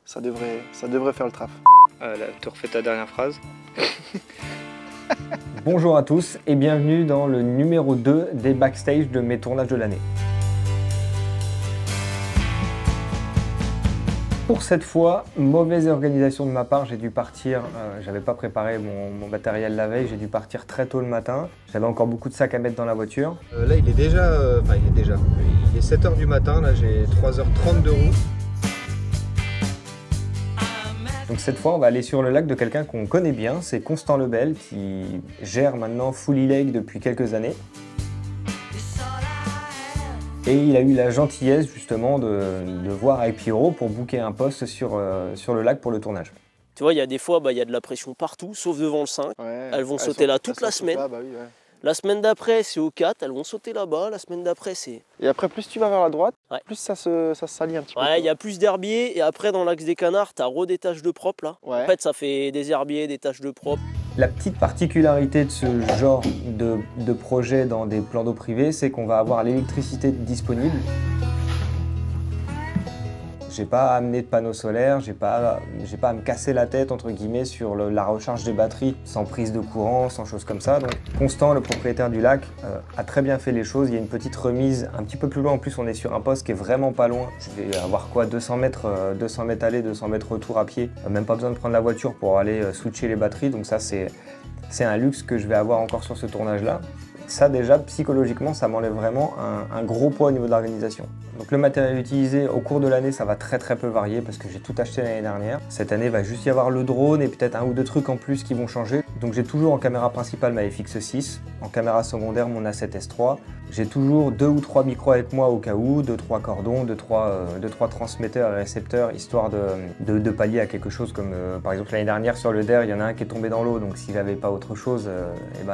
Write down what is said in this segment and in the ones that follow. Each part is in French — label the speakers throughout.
Speaker 1: ça devrait faire le taf.
Speaker 2: Là, tu refais ta dernière phrase.
Speaker 3: Bonjour à tous et bienvenue dans le numéro 2 des backstage de mes tournages de l'année. Pour cette fois, mauvaise organisation de ma part, j'ai dû partir, j'avais pas préparé mon matériel la veille, j'ai dû partir très tôt le matin. J'avais encore beaucoup de sacs à mettre dans la voiture. Là il est il est 7 h du matin, là j'ai 3 h 30 de route. Donc cette fois, on va aller sur le lac de quelqu'un qu'on connaît bien, c'est Constant Lebel qui gère maintenant Fully Lake depuis quelques années. Et il a eu la gentillesse justement de voir avec Pierrot pour booker un poste sur le lac pour le tournage.
Speaker 4: Tu vois, il y a des fois, il y a de la pression partout, sauf devant le 5.
Speaker 1: Ouais,
Speaker 4: elles vont sauter là toute la semaine.
Speaker 1: Là, bah oui, ouais.
Speaker 4: La semaine d'après, c'est au 4, elles vont sauter là-bas. La semaine d'après, c'est...
Speaker 1: Et après, plus tu vas vers la droite,
Speaker 4: ouais,
Speaker 1: plus ça se salit un petit peu.
Speaker 4: Ouais, il y a plus d'herbiers. Et après, dans l'axe des canards, t'as des taches de propre là.
Speaker 1: Ouais.
Speaker 4: En fait, ça fait des herbiers, des taches de propre.
Speaker 3: La petite particularité de ce genre de projet dans des plans d'eau privés, c'est qu'on va avoir l'électricité disponible. J'ai pas à amener de panneaux solaires, j'ai pas à me casser la tête entre guillemets sur la recharge des batteries sans prise de courant, sans choses comme ça. Donc Constant, le propriétaire du lac, a très bien fait les choses. Il y a une petite remise un petit peu plus loin. En plus, on est sur un poste qui est vraiment pas loin. Je vais avoir quoi, 200 mètres aller, 200 mètres retour à pied. Même pas besoin de prendre la voiture pour aller switcher les batteries. Donc ça, c'est un luxe que je vais avoir encore sur ce tournage-là. Ça déjà, psychologiquement, ça m'enlève vraiment un gros poids au niveau de l'organisation. Donc le matériel utilisé au cours de l'année, ça va très peu varier parce que j'ai tout acheté l'année dernière. Cette année, il va juste y avoir le drone et peut-être un ou deux trucs en plus qui vont changer. Donc j'ai toujours en caméra principale ma FX6, en caméra secondaire mon A7S3. J'ai toujours 2 ou 3 micros avec moi au cas où, 2-3 cordons, 2-3 transmetteurs et récepteurs, histoire de pallier à quelque chose comme par exemple l'année dernière sur le DER, il y en a un qui est tombé dans l'eau, donc si j'avais pas autre chose,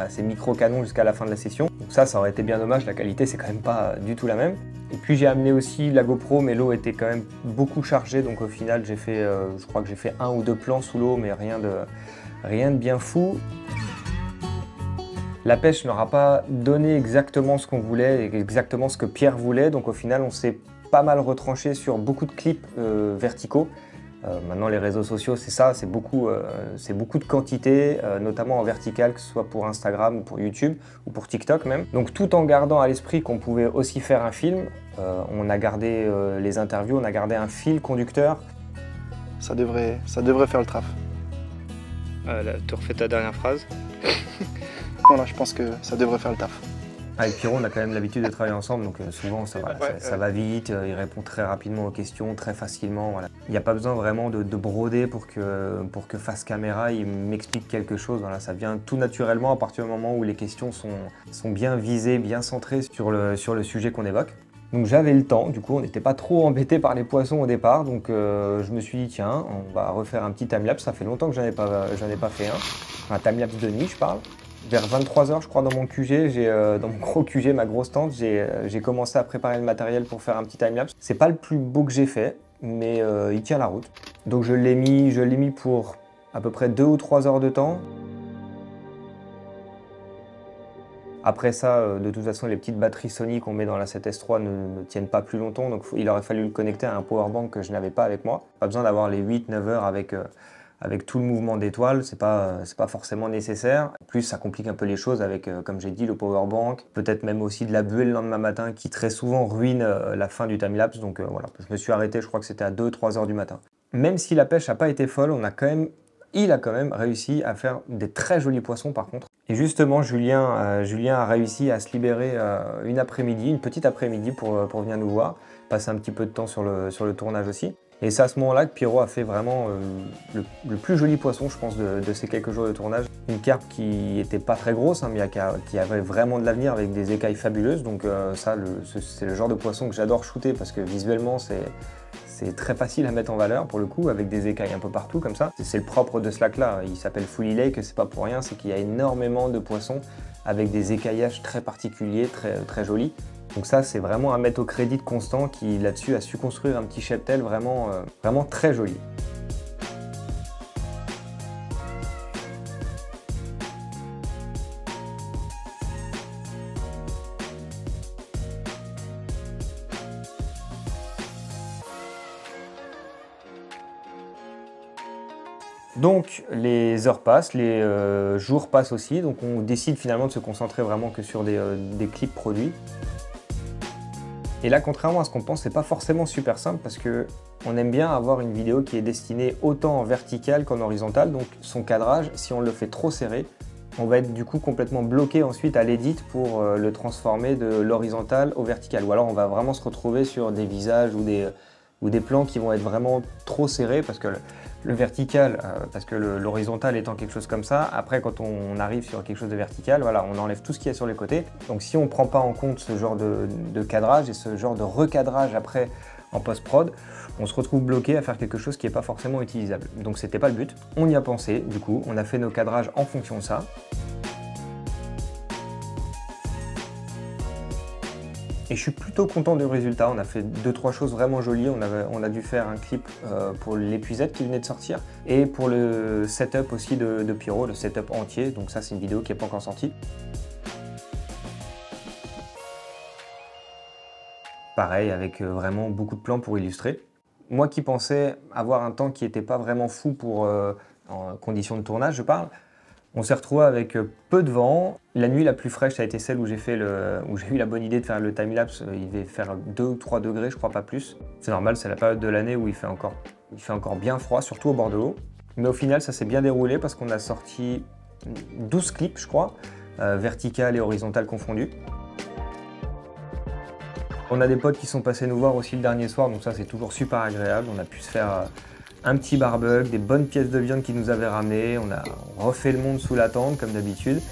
Speaker 3: c'est micro-canon jusqu'à la fin de la session. Donc ça aurait été bien dommage, la qualité c'est quand même pas du tout la même. Et puis j'ai amené aussi la GoPro, mais l'eau était quand même beaucoup chargée, donc au final j'ai fait, je crois que j'ai fait 1 ou 2 plans sous l'eau, mais rien de bien fou. La pêche n'aura pas donné exactement ce qu'on voulait, exactement ce que Pierre voulait, donc au final on s'est pas mal retranché sur beaucoup de clips verticaux. Maintenant les réseaux sociaux c'est ça, c'est beaucoup de quantité, notamment en vertical, que ce soit pour Instagram ou pour YouTube ou pour TikTok même. Donc tout en gardant à l'esprit qu'on pouvait aussi faire un film, on a gardé les interviews, on a gardé un fil conducteur.
Speaker 1: Ça devrait faire le taf.
Speaker 2: Là, tu refais ta dernière phrase.
Speaker 1: Voilà, je pense que ça devrait faire le taf.
Speaker 3: Avec Pierrot, on a quand même l'habitude de travailler ensemble, donc souvent ça va vite, il répond très rapidement aux questions, très facilement. Voilà. Il n'y a pas besoin vraiment de broder pour que face caméra, il m'explique quelque chose. Voilà, ça vient tout naturellement à partir du moment où les questions sont bien visées, bien centrées sur le sujet qu'on évoque. Donc j'avais le temps, du coup on n'était pas trop embêté par les poissons au départ, donc je me suis dit tiens, on va refaire un petit timelapse, ça fait longtemps que j'en ai pas fait un timelapse de nuit je parle. Vers 23 h je crois dans mon QG, dans mon gros QG, ma grosse tente, j'ai commencé à préparer le matériel pour faire un petit timelapse. C'est pas le plus beau que j'ai fait, mais il tient la route. Donc je l'ai mis pour à peu près 2 ou 3 heures de temps. Après ça, de toute façon, les petites batteries Sony qu'on met dans la A7S3 ne tiennent pas plus longtemps, donc il aurait fallu le connecter à un powerbank que je n'avais pas avec moi. Pas besoin d'avoir les 8-9 heures avec tout le mouvement d'étoiles, c'est pas forcément nécessaire. En plus, ça complique un peu les choses avec, comme j'ai dit, le powerbank, peut-être même aussi de la buée le lendemain matin qui très souvent ruine la fin du timelapse. Donc voilà, je me suis arrêté, je crois que c'était à 2-3 heures du matin. Même si la pêche n'a pas été folle, il a quand même réussi à faire des très jolis poissons par contre. Et justement, Julien a réussi à se libérer une petite après-midi pour venir nous voir, passer un petit peu de temps sur le tournage aussi. Et c'est à ce moment-là que Pierrot a fait vraiment le plus joli poisson, je pense, de ces quelques jours de tournage. Une carpe qui n'était pas très grosse, hein, mais qui avait vraiment de l'avenir avec des écailles fabuleuses. Donc c'est le genre de poisson que j'adore shooter parce que visuellement, c'est très facile à mettre en valeur pour le coup, avec des écailles un peu partout comme ça. C'est le propre de ce lac-là. Il s'appelle Fully Lake, c'est pas pour rien, c'est qu'il y a énormément de poissons avec des écaillages très particuliers, très jolis. Donc ça, c'est vraiment à mettre au crédit de Constant qui, là-dessus, a su construire un petit cheptel vraiment très joli. Donc les heures passent, les jours passent aussi, donc on décide finalement de se concentrer vraiment que sur des clips produits. Et là, contrairement à ce qu'on pense, c'est pas forcément super simple parce que on aime bien avoir une vidéo qui est destinée autant en vertical qu'en horizontal, donc son cadrage, si on le fait trop serré, on va être du coup complètement bloqué ensuite à l'édit pour le transformer de l'horizontal au vertical. Ou alors on va vraiment se retrouver sur des visages ou des plans qui vont être vraiment trop serrés parce que le vertical, parce que l'horizontal étant quelque chose comme ça, après quand on arrive sur quelque chose de vertical, voilà, on enlève tout ce qu'il y a sur les côtés. Donc si on ne prend pas en compte ce genre de cadrage et ce genre de recadrage après en post-prod, on se retrouve bloqué à faire quelque chose qui n'est pas forcément utilisable. Donc c'était pas le but, on y a pensé, du coup, on a fait nos cadrages en fonction de ça. Et je suis plutôt content du résultat, on a fait 2-3 choses vraiment jolies, on a dû faire un clip pour l'épuisette qui venait de sortir et pour le setup aussi de Pyro, le setup entier, donc ça c'est une vidéo qui n'est pas encore sortie. Pareil, avec vraiment beaucoup de plans pour illustrer. Moi qui pensais avoir un temps qui n'était pas vraiment fou pour en conditions de tournage, je parle, on s'est retrouvé avec peu de vent. La nuit la plus fraîche, ça a été celle où j'ai eu la bonne idée de faire le timelapse. Il devait faire 2 ou 3 degrés, je crois pas plus. C'est normal, c'est la période de l'année où il fait encore bien froid, surtout au bord de l'eau. Mais au final, ça s'est bien déroulé parce qu'on a sorti 12 clips, je crois, vertical et horizontal confondus. On a des potes qui sont passés nous voir aussi le dernier soir, donc ça c'est toujours super agréable. On a pu se faire un petit barbecue, des bonnes pièces de viande qu'ils nous avaient ramenées. On a refait le monde sous la tente comme d'habitude.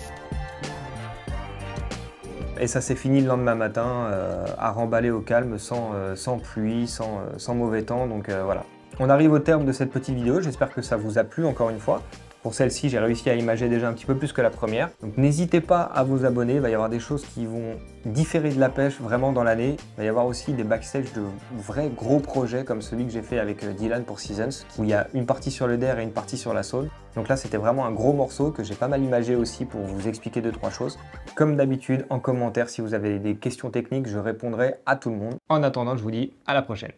Speaker 3: Et ça s'est fini le lendemain matin à remballer au calme, sans pluie, sans mauvais temps. Donc voilà. On arrive au terme de cette petite vidéo. J'espère que ça vous a plu encore une fois. Pour celle-ci, j'ai réussi à imager déjà un petit peu plus que la première. Donc n'hésitez pas à vous abonner, il va y avoir des choses qui vont différer de la pêche vraiment dans l'année. Il va y avoir aussi des backstage de vrais gros projets comme celui que j'ai fait avec Dylan pour Seasons, où il y a une partie sur le DER et une partie sur la Saône. Donc là, c'était vraiment un gros morceau que j'ai pas mal imagé aussi pour vous expliquer 2-3 choses. Comme d'habitude, en commentaire, si vous avez des questions techniques, je répondrai à tout le monde. En attendant, je vous dis à la prochaine.